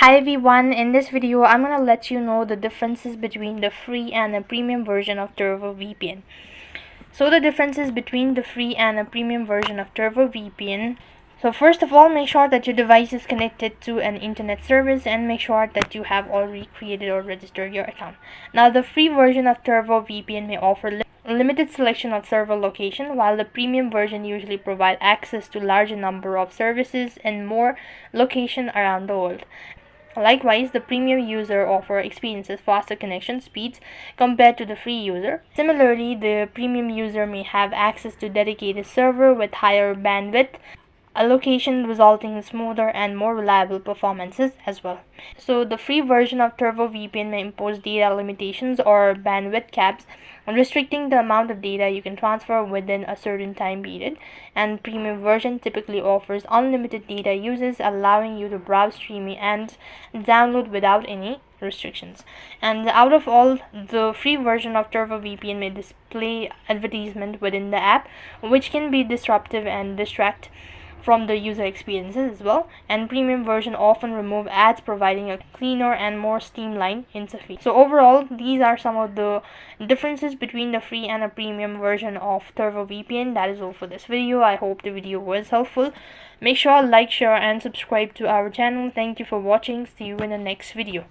Hi everyone, in this video I'm gonna let you know the differences between the free and the premium version of Turbo VPN. So the differences between the free and the premium version of Turbo VPN. So first of all, make sure that your device is connected to an internet service and make sure that you have already created or registered your account. Now the free version of Turbo VPN may offer limited selection of server location, while the premium version usually provides access to larger number of services and more location around the world. Likewise, the premium user experiences faster connection speeds compared to the free user. Similarly, the premium user may have access to dedicated server with higher bandwidth allocation, resulting in smoother and more reliable performances as well. So the free version of Turbo VPN may impose data limitations or bandwidth caps, restricting the amount of data you can transfer within a certain time period, and premium version typically offers unlimited data uses, allowing you to browse, streaming, and download without any restrictions. And out of all, the free version of Turbo VPN may display advertisement within the app, which can be disruptive and distract from the user experiences as well, and premium version often remove ads, providing a cleaner and more streamlined interface. So overall, these are some of the differences between the free and a premium version of Turbo VPN. That is all for this video. I hope the video was helpful. Make sure to like, share and subscribe to our channel. Thank you for watching. See you in the next video.